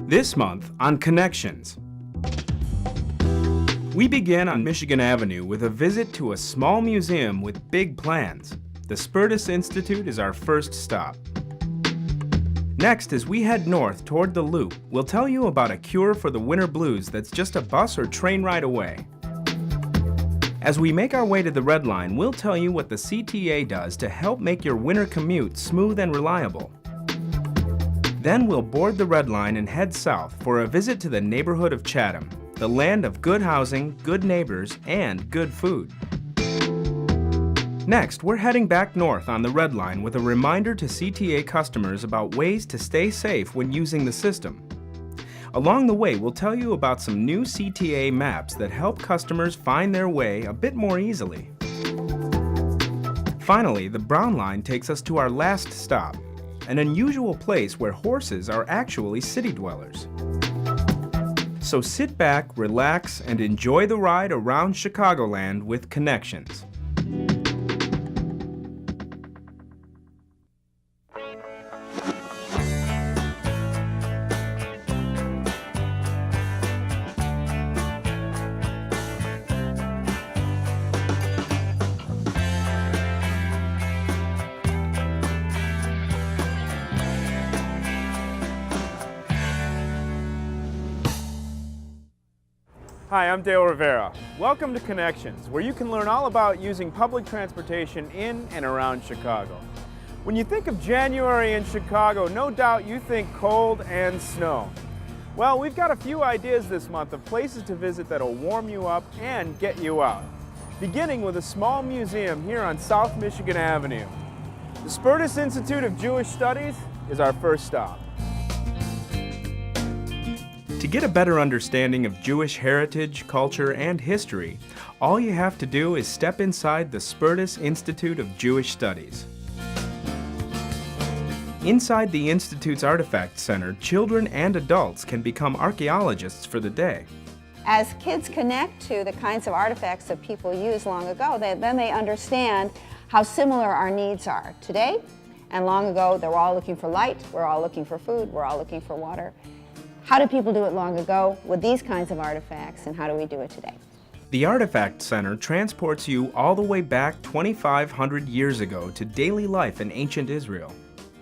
This month on Connections, we begin on Michigan Avenue with a visit to a small museum with big plans. The Spertus Institute is our first stop. Next, as we head north toward the Loop, we'll tell you about a cure for the winter blues that's just a bus or train ride away. As we make our way to the Red Line, we'll tell you what the CTA does to help make your winter commute smooth and reliable. Then we'll board the Red Line and head south for a visit to the neighborhood of Chatham, the land of good housing, good neighbors, and good food. Next, we're heading back north on the Red Line with a reminder to CTA customers about ways to stay safe when using the system. Along the way, we'll tell you about some new CTA maps that help customers find their way a bit more easily. Finally, the Brown Line takes us to our last stop, an unusual place where horses are actually city dwellers. So sit back, relax, and enjoy the ride around Chicagoland with Connections. Hi, I'm Dale Rivera. Welcome to Connections, where you can learn all about using public transportation in and around Chicago. When you think of January in Chicago, no doubt you think cold and snow. Well, we've got a few ideas this month of places to visit that'll warm you up and get you out. Beginning with a small museum here on South Michigan Avenue. The Spertus Institute of Jewish Studies is our first stop. To get a better understanding of Jewish heritage, culture, and history, all you have to do is step inside the Spertus Institute of Jewish Studies. Inside the Institute's Artifact Center, children and adults can become archaeologists for the day. As kids connect to the kinds of artifacts that people used long ago, then they understand how similar our needs are today and long ago. They were all looking for light, we're all looking for food, we're all looking for water. How did people do it long ago with these kinds of artifacts, and how do we do it today? The Artifact Center transports you all the way back 2,500 years ago to daily life in ancient Israel.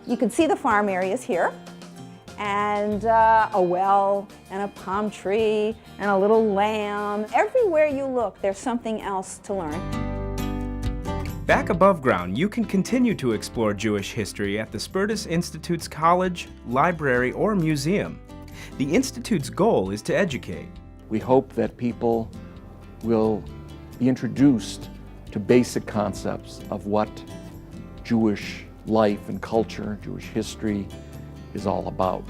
You can see the farm areas here, and a well, and a palm tree, and a little lamb. Everywhere you look, there's something else to learn. Back above ground, you can continue to explore Jewish history at the Spertus Institute's college, library, or museum. The Institute's goal is to educate. We hope that people will be introduced to basic concepts of what Jewish life and culture, Jewish history is all about.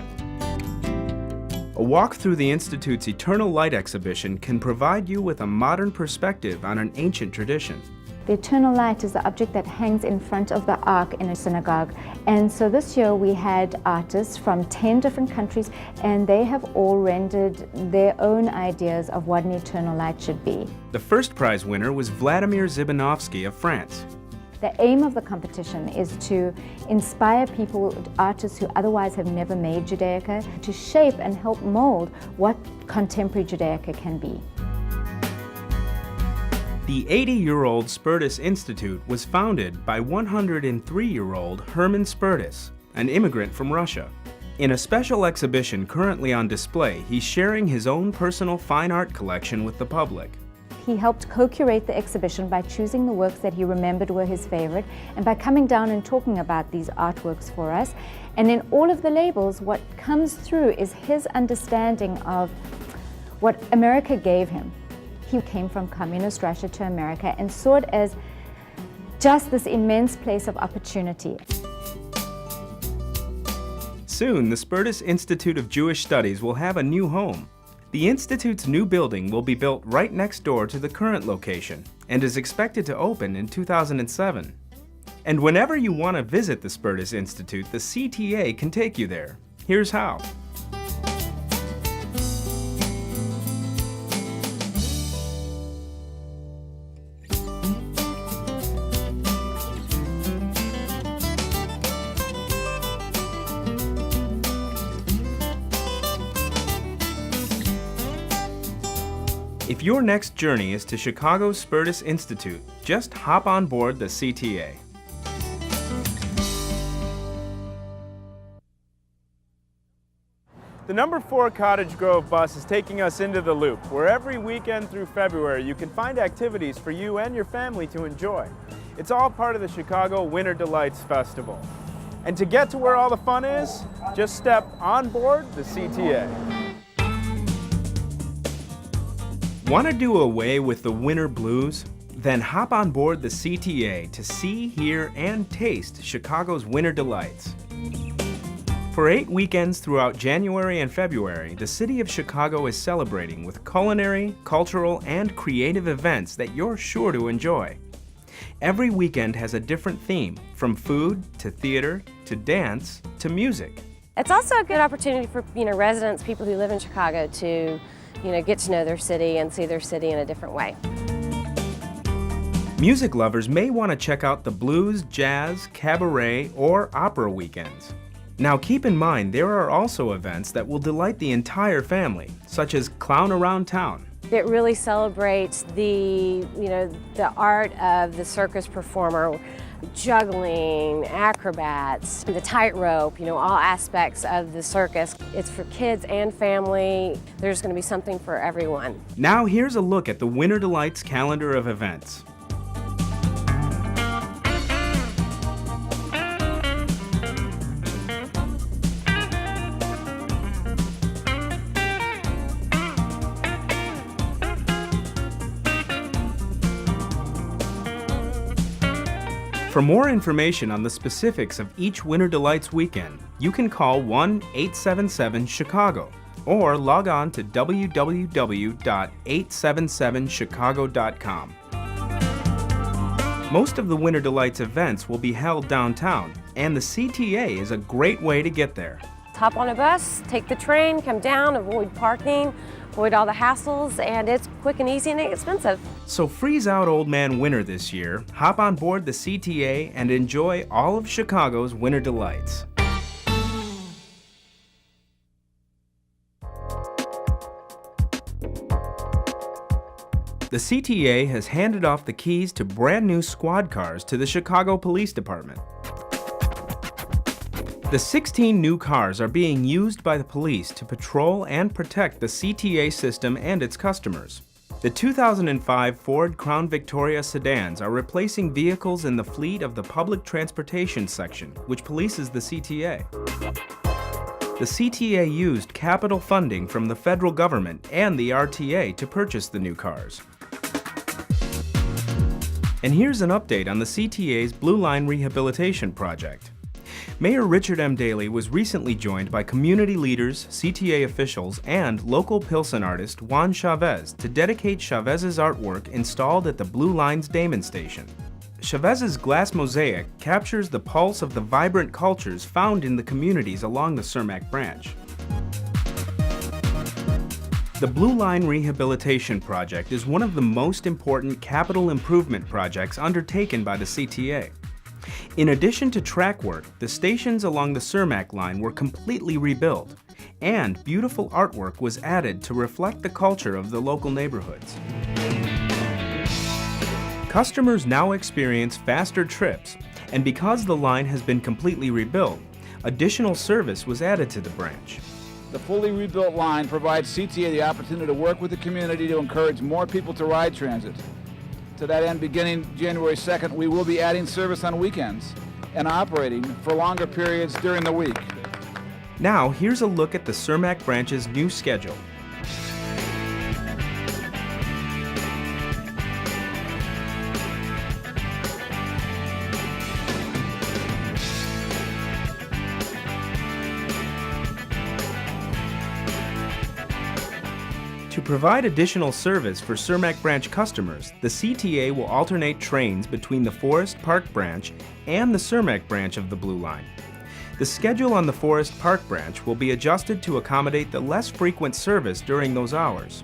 A walk through the Institute's Eternal Light exhibition can provide you with a modern perspective on an ancient tradition. The eternal light is the object that hangs in front of the ark in a synagogue. And so this year we had artists from 10 different countries, and they have all rendered their own ideas of what an eternal light should be. The first prize winner was Vladimir Zibanovsky of France. The aim of the competition is to inspire people, artists who otherwise have never made Judaica, to shape and help mold what contemporary Judaica can be. The 80-year-old Spertus Institute was founded by 103-year-old Herman Spertus, an immigrant from Russia. In a special exhibition currently on display, he's sharing his own personal fine art collection with the public. He helped co-curate the exhibition by choosing the works that he remembered were his favorite, and by coming down and talking about these artworks for us. And in all of the labels, what comes through is his understanding of what America gave him. He came from communist Russia to America and saw it as just this immense place of opportunity. Soon, the Spertus Institute of Jewish Studies will have a new home. The Institute's new building will be built right next door to the current location and is expected to open in 2007. And whenever you want to visit the Spertus Institute, the CTA can take you there. Here's how. If your next journey is to Chicago's Spertus Institute, just hop on board the CTA. The number 4 Cottage Grove bus is taking us into the Loop, where every weekend through February you can find activities for you and your family to enjoy. It's all part of the Chicago Winter Delights Festival. And to get to where all the fun is, just step on board the CTA. Want to do away with the winter blues? Then hop on board the CTA to see, hear, and taste Chicago's Winter Delights. For 8 weekends throughout January and February, the City of Chicago is celebrating with culinary, cultural, and creative events that you're sure to enjoy. Every weekend has a different theme, from food to theater to dance to music. It's also a good opportunity for residents, people who live in Chicago, to get to know their city and see their city in a different way. Music lovers may want to check out the blues, jazz, cabaret, or opera weekends. Now keep in mind there are also events that will delight the entire family, such as Clown Around Town. It really celebrates the art of the circus performer, juggling, acrobats, the tightrope, all aspects of the circus. It's for kids and family. There's going to be something for everyone. Now here's a look at the Winter Delights calendar of events. For more information on the specifics of each Winter Delights weekend, you can call 1-877-CHICAGO or log on to www.877chicago.com. Most of the Winter Delights events will be held downtown, and the CTA is a great way to get there. Hop on a bus, take the train, come down, avoid parking, avoid all the hassles, and it's quick and easy and inexpensive. So freeze out Old Man Winter this year, hop on board the CTA, and enjoy all of Chicago's Winter Delights. The CTA has handed off the keys to brand new squad cars to the Chicago Police Department. The 16 new cars are being used by the police to patrol and protect the CTA system and its customers. The 2005 Ford Crown Victoria sedans are replacing vehicles in the fleet of the Public Transportation Section, which polices the CTA. The CTA used capital funding from the federal government and the RTA to purchase the new cars. And here's an update on the CTA's Blue Line Rehabilitation Project. Mayor Richard M. Daley was recently joined by community leaders, CTA officials, and local Pilsen artist Juan Chavez to dedicate Chavez's artwork installed at the Blue Line's Damon Station. Chavez's glass mosaic captures the pulse of the vibrant cultures found in the communities along the Cermak Branch. The Blue Line Rehabilitation Project is one of the most important capital improvement projects undertaken by the CTA. In addition to track work, the stations along the Cermak line were completely rebuilt, and beautiful artwork was added to reflect the culture of the local neighborhoods. Customers now experience faster trips, and because the line has been completely rebuilt, additional service was added to the branch. The fully rebuilt line provides CTA the opportunity to work with the community to encourage more people to ride transit. To that end, beginning January 2nd, we will be adding service on weekends and operating for longer periods during the week. Now, here's a look at the Cermak branch's new schedule. To provide additional service for Cermak Branch customers, the CTA will alternate trains between the Forest Park Branch and the Cermak Branch of the Blue Line. The schedule on the Forest Park Branch will be adjusted to accommodate the less frequent service during those hours.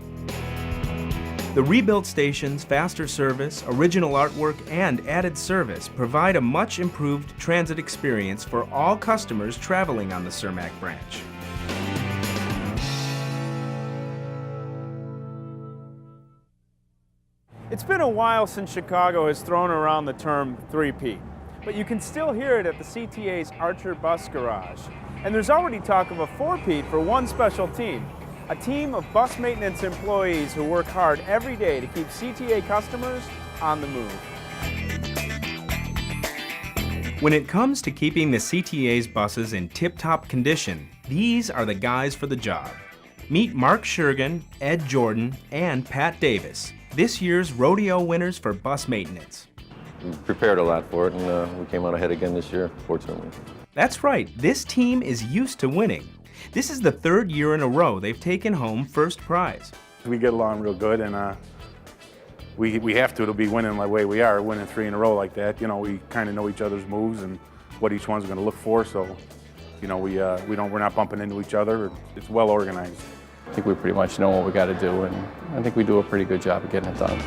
The rebuilt stations, faster service, original artwork, and added service provide a much improved transit experience for all customers traveling on the Cermak Branch. It's been a while since Chicago has thrown around the term three-peat, but you can still hear it at the CTA's Archer Bus Garage. And there's already talk of a four-peat for one special team, a team of bus maintenance employees who work hard every day to keep CTA customers on the move. When it comes to keeping the CTA's buses in tip-top condition, these are the guys for the job. Meet Mark Shergan, Ed Jordan, and Pat Davis, this year's Roadeo winners for bus maintenance. We prepared a lot for it, and we came out ahead again this year, fortunately. That's right, this team is used to winning. This is the third year in a row they've taken home first prize. We get along real good, and we have to be winning the way we are, winning 3 in a row like that. You know, we kind of know each other's moves and what each one's going to look for, so you know, we're not bumping into each other. It's well organized. I think we pretty much know what we got to do, and I think we do a pretty good job of getting it done.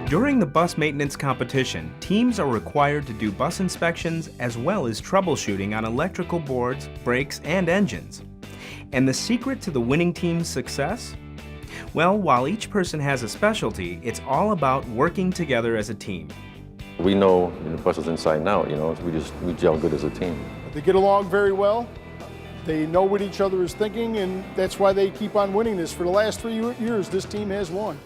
During the bus maintenance competition, teams are required to do bus inspections as well as troubleshooting on electrical boards, brakes, and engines. And the secret to the winning team's success? Well, while each person has a specialty, it's all about working together as a team. We know the buses inside and out, you know, we gel good as a team. They get along very well. They know what each other is thinking, and that's why they keep on winning this. For the last 3 years, this team has won.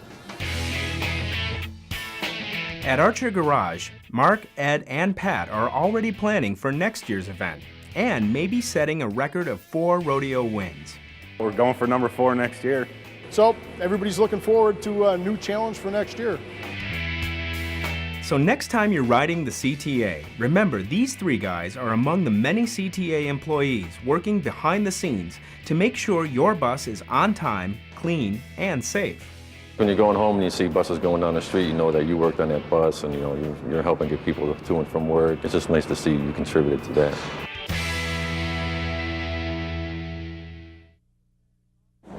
At Archer Garage, Mark, Ed, and Pat are already planning for next year's event and maybe setting a record of 4 rodeo wins. We're going for number 4 next year. So everybody's looking forward to a new challenge for next year. So next time you're riding the CTA, remember these 3 guys are among the many CTA employees working behind the scenes to make sure your bus is on time, clean, and safe. When you're going home and you see buses going down the street, you know that you worked on that bus, and you know you're helping get people to and from work. It's just nice to see you contributed to that.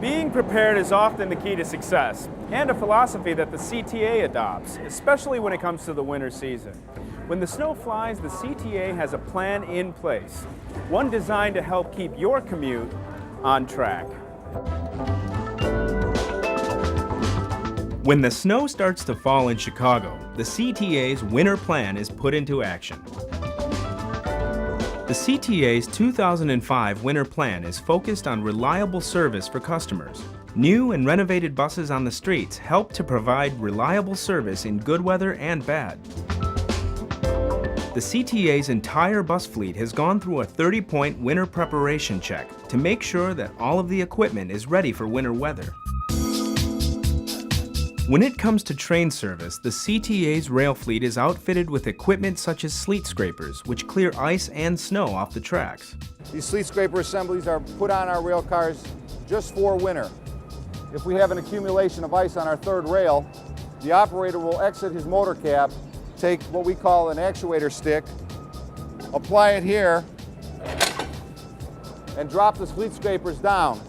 Being prepared is often the key to success, and a philosophy that the CTA adopts, especially when it comes to the winter season. When the snow flies, the CTA has a plan in place, one designed to help keep your commute on track. When the snow starts to fall in Chicago, the CTA's Winter Plan is put into action. The CTA's 2005 Winter Plan is focused on reliable service for customers. New and renovated buses on the streets help to provide reliable service in good weather and bad. The CTA's entire bus fleet has gone through a 30-point winter preparation check to make sure that all of the equipment is ready for winter weather. When it comes to train service, the CTA's rail fleet is outfitted with equipment such as sleet scrapers, which clear ice and snow off the tracks. These sleet scraper assemblies are put on our rail cars just for winter. If we have an accumulation of ice on our 3rd rail, the operator will exit his motor cab, take what we call an actuator stick, apply it here, and drop the sleet scrapers down.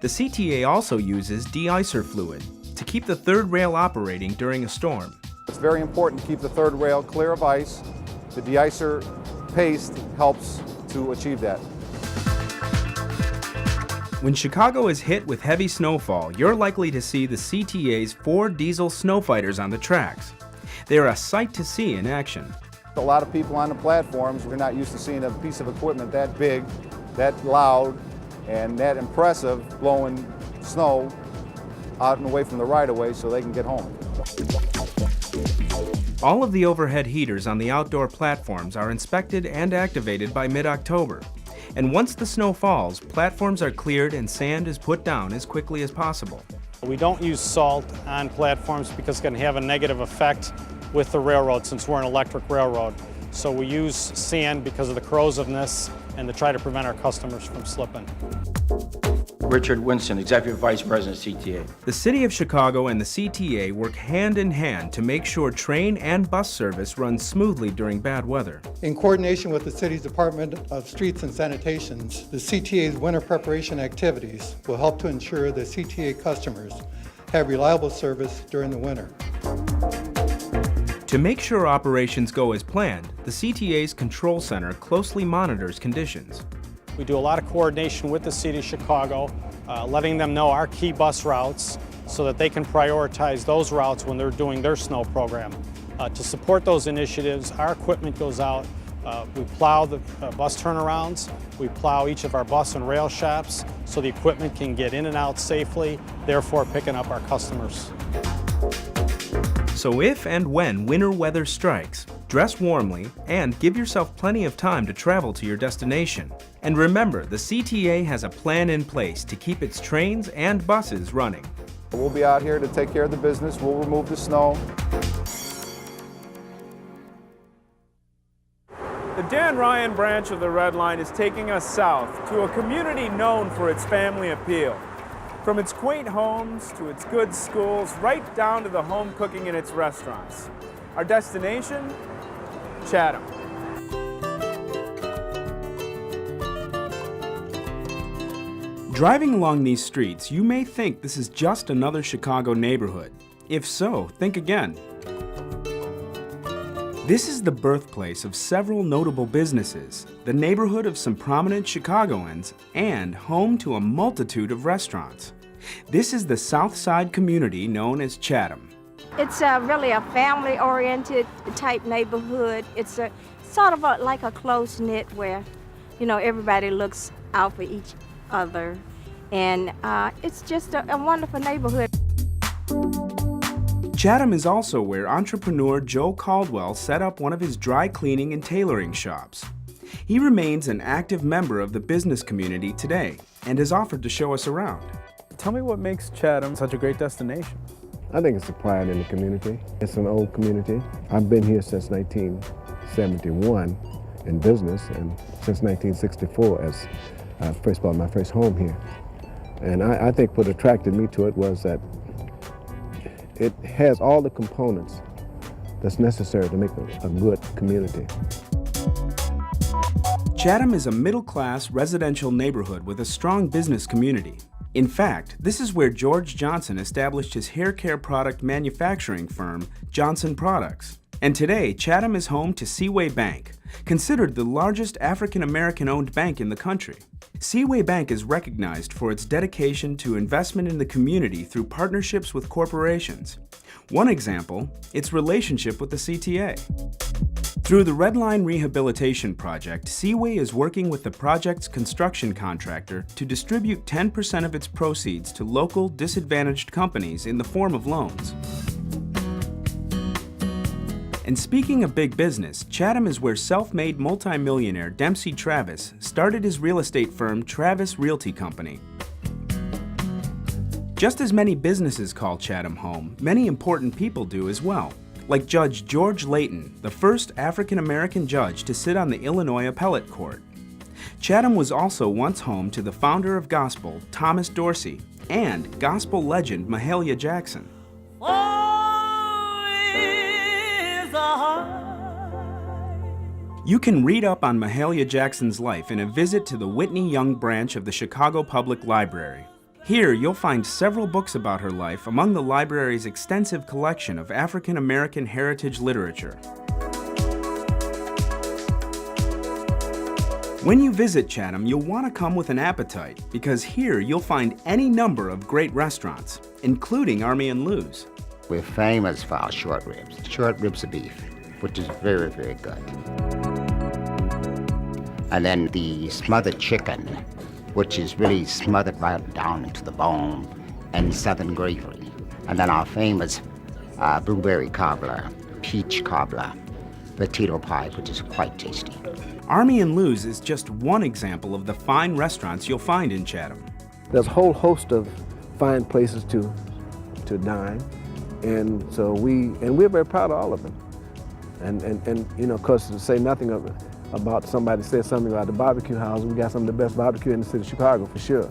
The CTA also uses de-icer fluid to keep the 3rd rail operating during a storm. It's very important to keep the 3rd rail clear of ice. The de-icer paste helps to achieve that. When Chicago is hit with heavy snowfall, you're likely to see the CTA's 4 diesel snow fighters on the tracks. They're a sight to see in action. A lot of people on the platforms, we're not used to seeing a piece of equipment that big, that loud, and that impressive blowing snow out and away from the right-of-way so they can get home. All of the overhead heaters on the outdoor platforms are inspected and activated by mid-October. And once the snow falls, platforms are cleared and sand is put down as quickly as possible. We don't use salt on platforms because it can have a negative effect with the railroad since we're an electric railroad. So we use sand because of the corrosiveness and to try to prevent our customers from slipping. Richard Winston, Executive Vice President, CTA. The City of Chicago and the CTA work hand in hand to make sure train and bus service runs smoothly during bad weather. In coordination with the City's Department of Streets and Sanitation, the CTA's winter preparation activities will help to ensure that CTA customers have reliable service during the winter. To make sure operations go as planned, the CTA's Control Center closely monitors conditions. We do a lot of coordination with the City of Chicago letting them know our key bus routes so that they can prioritize those routes when they're doing their snow program. To support those initiatives, our equipment goes out. We plow the bus turnarounds, we plow each of our bus and rail shops so the equipment can get in and out safely, therefore picking up our customers. So if and when winter weather strikes, dress warmly and give yourself plenty of time to travel to your destination. And remember, the CTA has a plan in place to keep its trains and buses running. We'll be out here to take care of the business. We'll remove the snow. The Dan Ryan branch of the Red Line is taking us south to a community known for its family appeal. From its quaint homes to its good schools, right down to the home cooking in its restaurants. Our destination? Chatham. Driving along these streets, you may think this is just another Chicago neighborhood. If so, think again. This is the birthplace of several notable businesses, the neighborhood of some prominent Chicagoans, and home to a multitude of restaurants. This is the South Side community known as Chatham. It's really a family-oriented type neighborhood. It's a sort of like a close-knit where, you know, everybody looks out for each other. And it's just a wonderful neighborhood. Chatham is also where entrepreneur Joe Caldwell set up one of his dry cleaning and tailoring shops. He remains an active member of the business community today and has offered to show us around. Tell me what makes Chatham such a great destination. I think it's the pride in the community. It's an old community. I've been here since 1971 in business and since 1964 as I first bought my first home here. And I think what attracted me to it was that it has all the components that's necessary to make a good community. Chatham is a middle-class residential neighborhood with a strong business community. In fact, this is where George Johnson established his hair care product manufacturing firm, Johnson Products. And today, Chatham is home to Seaway Bank, considered the largest African-American owned bank in the country. Seaway Bank is recognized for its dedication to investment in the community through partnerships with corporations. One example, its relationship with the CTA. Through the Red Line Rehabilitation Project, Seaway is working with the project's construction contractor to distribute 10% of its proceeds to local disadvantaged companies in the form of loans. And speaking of big business, Chatham is where self-made multimillionaire Dempsey Travis started his real estate firm Travis Realty Company. Just as many businesses call Chatham home, many important people do as well, like Judge George Layton, the first African-American judge to sit on the Illinois Appellate Court. Chatham was also once home to the founder of gospel, Thomas Dorsey, and gospel legend Mahalia Jackson. You can read up on Mahalia Jackson's life in a visit to the Whitney Young branch of the Chicago Public Library. Here, you'll find several books about her life among the library's extensive collection of African American heritage literature. When you visit Chatham, you'll want to come with an appetite, because here you'll find any number of great restaurants, including Army and Lou's. We're famous for our short ribs of beef, which is very, very good. And then the smothered chicken, which is really smothered right down into the bone, and southern gravy. And then our famous blueberry cobbler, peach cobbler, potato pie, which is quite tasty. Army and Lou's is just one example of the fine restaurants you'll find in Chatham. There's a whole host of fine places to dine, and so we're very proud of all of them. And you know, of course, to say nothing about somebody said something about the barbecue house, we got some of the best barbecue in the city of Chicago for sure.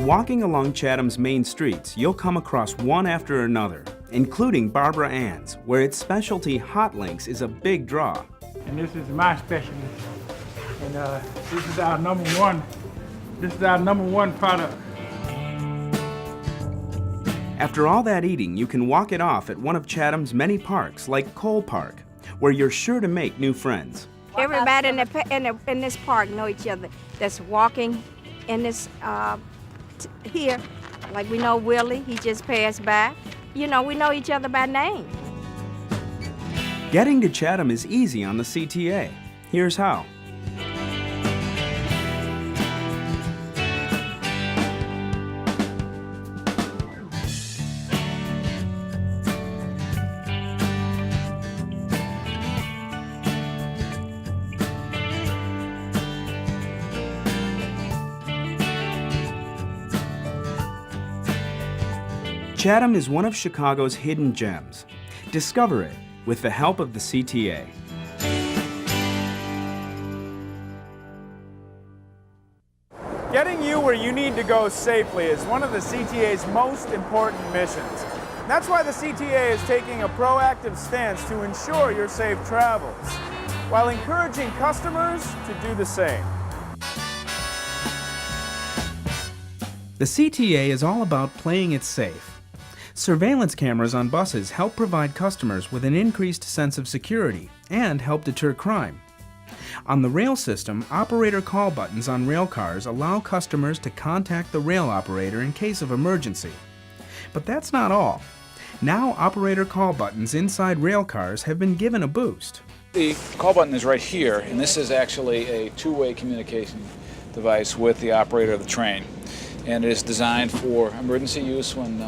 Walking along Chatham's main streets, you'll come across one after another, including Barbara Ann's, where its specialty hot links is a big draw. And this is my specialty. And this is our number one. This is our number one product. After all that eating, you can walk it off at one of Chatham's many parks, like Cole Park, where you're sure to make new friends. Everybody in this park know each other. That's walking in this here, like we know Willie, he just passed by. You know, we know each other by name. Getting to Chatham is easy on the CTA. Here's how. Chatham is one of Chicago's hidden gems. Discover it with the help of the CTA. Getting you where you need to go safely is one of the CTA's most important missions. That's why the CTA is taking a proactive stance to ensure your safe travels, while encouraging customers to do the same. The CTA is all about playing it safe. Surveillance cameras on buses help provide customers with an increased sense of security and help deter crime. On the rail system, operator call buttons on rail cars allow customers to contact the rail operator in case of emergency. But that's not all. Now operator call buttons inside rail cars have been given a boost. The call button is right here, and this is actually a two-way communication device with the operator of the train. And it is designed for emergency use when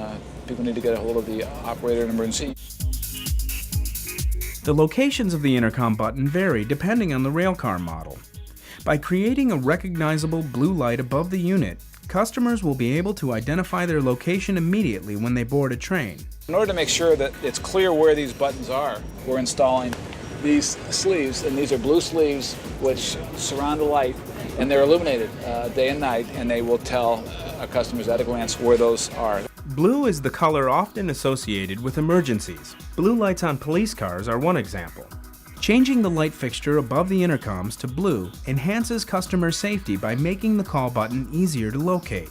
people need to get a hold of the operator in an emergency. The locations of the intercom button vary depending on the railcar model. By creating a recognizable blue light above the unit, customers will be able to identify their location immediately when they board a train. In order to make sure that it's clear where these buttons are, we're installing these sleeves, and these are blue sleeves which surround the light, and they're illuminated day and night, and they will tell customers at a glance where those are. Blue is the color often associated with emergencies. Blue lights on police cars are one example. Changing the light fixture above the intercoms to blue enhances customer safety by making the call button easier to locate.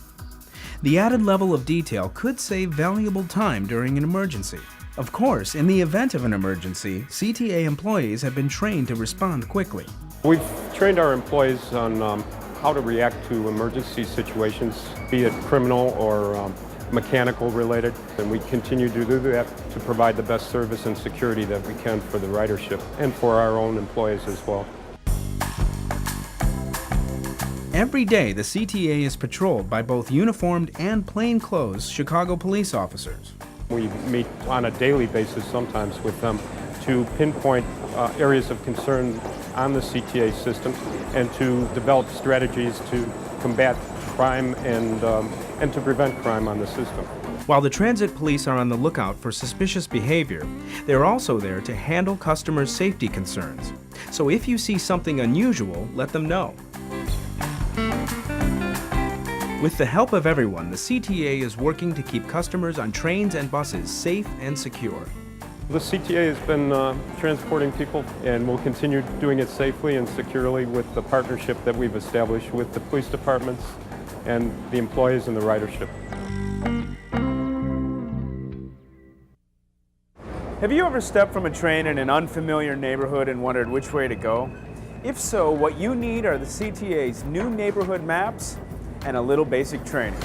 The added level of detail could save valuable time during an emergency. Of course, in the event of an emergency, CTA employees have been trained to respond quickly. We've trained our employees on how to react to emergency situations, be it criminal or mechanical related, and we continue to do that to provide the best service and security that we can for the ridership and for our own employees as well. Every day, the CTA is patrolled by both uniformed and plainclothes Chicago police officers. We meet on a daily basis sometimes with them to pinpoint areas of concern on the CTA system and to develop strategies to combat crime and to prevent crime on the system. While the transit police are on the lookout for suspicious behavior, they're also there to handle customers' safety concerns. So if you see something unusual, let them know. With the help of everyone, the CTA is working to keep customers on trains and buses safe and secure. The CTA has been transporting people and will continue doing it safely and securely with the partnership that we've established with the police departments and the employees and the ridership. Have you ever stepped from a train in an unfamiliar neighborhood and wondered which way to go? If so, what you need are the CTA's new neighborhood maps and a little basic training.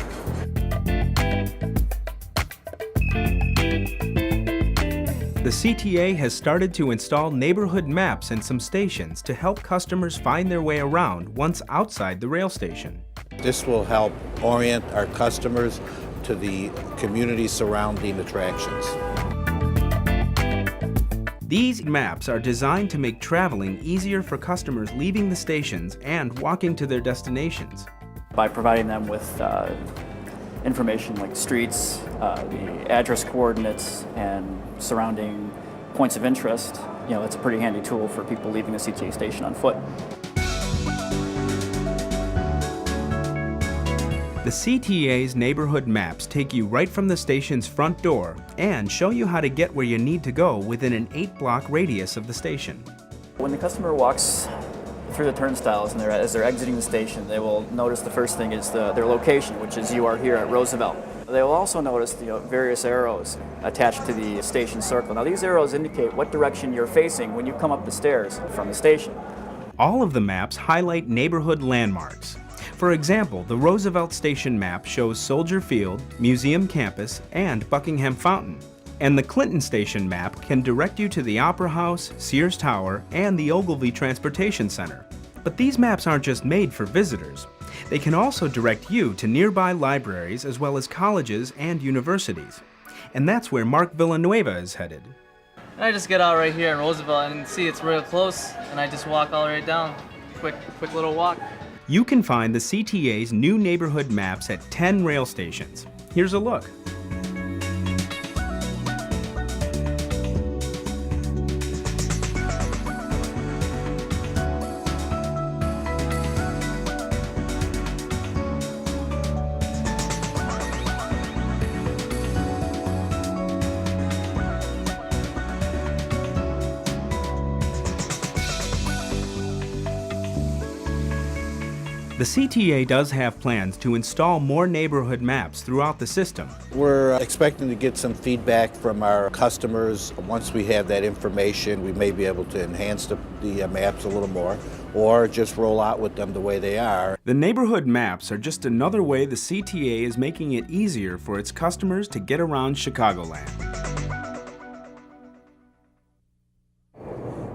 The CTA has started to install neighborhood maps in some stations to help customers find their way around once outside the rail station. This will help orient our customers to the community surrounding attractions. These maps are designed to make traveling easier for customers leaving the stations and walking to their destinations. By providing them with information like streets, the address coordinates, and surrounding points of interest, it's a pretty handy tool for people leaving the CTA station on foot. The CTA's neighborhood maps take you right from the station's front door and show you how to get where you need to go within an 8-block radius of the station. When the customer walks through the turnstiles and as they're exiting the station, they will notice the first thing is their location, which is you are here at Roosevelt. They will also notice the various arrows attached to the station circle. Now these arrows indicate what direction you're facing when you come up the stairs from the station. All of the maps highlight neighborhood landmarks. For example, the Roosevelt Station map shows Soldier Field, Museum Campus, and Buckingham Fountain. And the Clinton Station map can direct you to the Opera House, Sears Tower, and the Ogilvy Transportation Center. But these maps aren't just made for visitors. They can also direct you to nearby libraries as well as colleges and universities. And that's where Mark Villanueva is headed. I just get out right here in Roosevelt and see it's real close, and I just walk all the way down. Quick little walk. You can find the CTA's new neighborhood maps at 10 rail stations. Here's a look. The CTA does have plans to install more neighborhood maps throughout the system. We're expecting to get some feedback from our customers. Once we have that information, we may be able to enhance the maps a little more or just roll out with them the way they are. The neighborhood maps are just another way the CTA is making it easier for its customers to get around Chicagoland.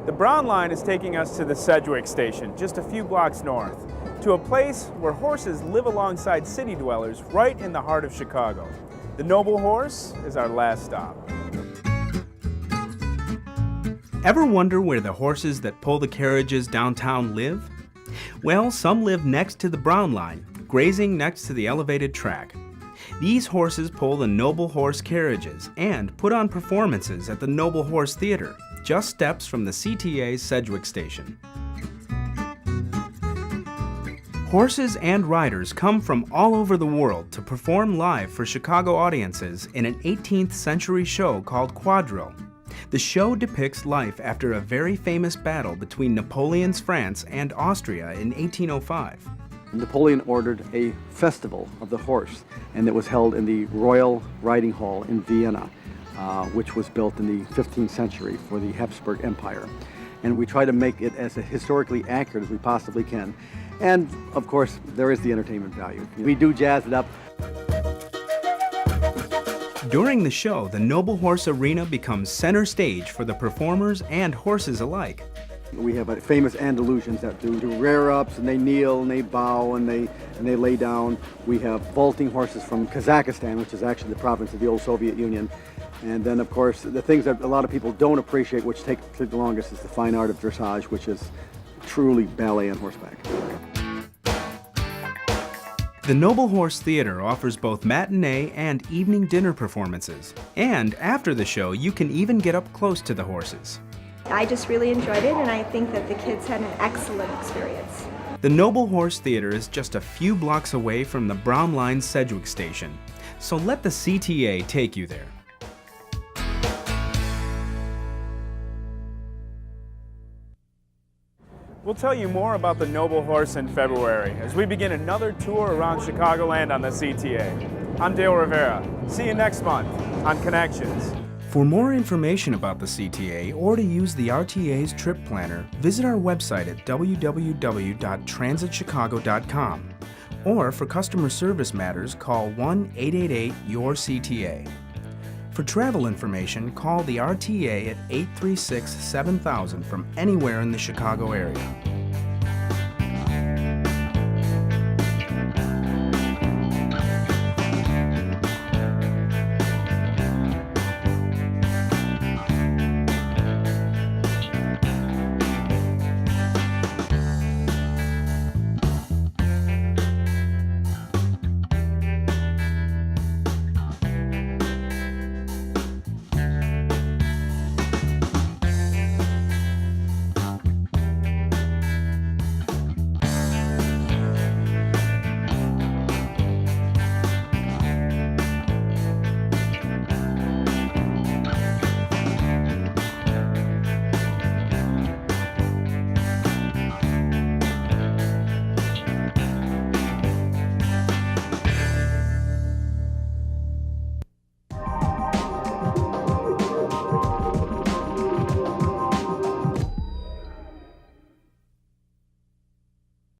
The Brown Line is taking us to the Sedgwick Station, just a few blocks north, to a place where horses live alongside city dwellers right in the heart of Chicago. The Noble Horse is our last stop. Ever wonder where the horses that pull the carriages downtown live? Well, some live next to the Brown Line, grazing next to the elevated track. These horses pull the Noble Horse carriages and put on performances at the Noble Horse Theater, just steps from the CTA's Sedgwick Station. Horses and riders come from all over the world to perform live for Chicago audiences in an 18th century show called Quadrille. The show depicts life after a very famous battle between Napoleon's France and Austria in 1805. Napoleon ordered a festival of the horse, and it was held in the Royal Riding Hall in Vienna, which was built in the 15th century for the Habsburg Empire. And we try to make it as historically accurate as we possibly can. And, of course, there is the entertainment value. We do jazz it up. During the show, the Noble Horse Arena becomes center stage for the performers and horses alike. We have famous Andalusians that do rear-ups, and they kneel, and they bow, and they lay down. We have vaulting horses from Kazakhstan, which is actually the province of the old Soviet Union. And then, of course, the things that a lot of people don't appreciate, which take the longest, is the fine art of dressage, which is truly ballet on horseback. The Noble Horse Theater offers both matinee and evening dinner performances. And after the show, you can even get up close to the horses. I just really enjoyed it, and I think that the kids had an excellent experience. The Noble Horse Theater is just a few blocks away from the Brown Line Sedgwick Station, so let the CTA take you there. We'll tell you more about the Noble Horse in February as we begin another tour around Chicagoland on the CTA. I'm Dale Rivera. See you next month on Connections. For more information about the CTA or to use the RTA's trip planner, visit our website at www.transitchicago.com. Or for customer service matters, call 1-888-YOUR-CTA. For travel information, call the RTA at 836-7000 from anywhere in the Chicago area.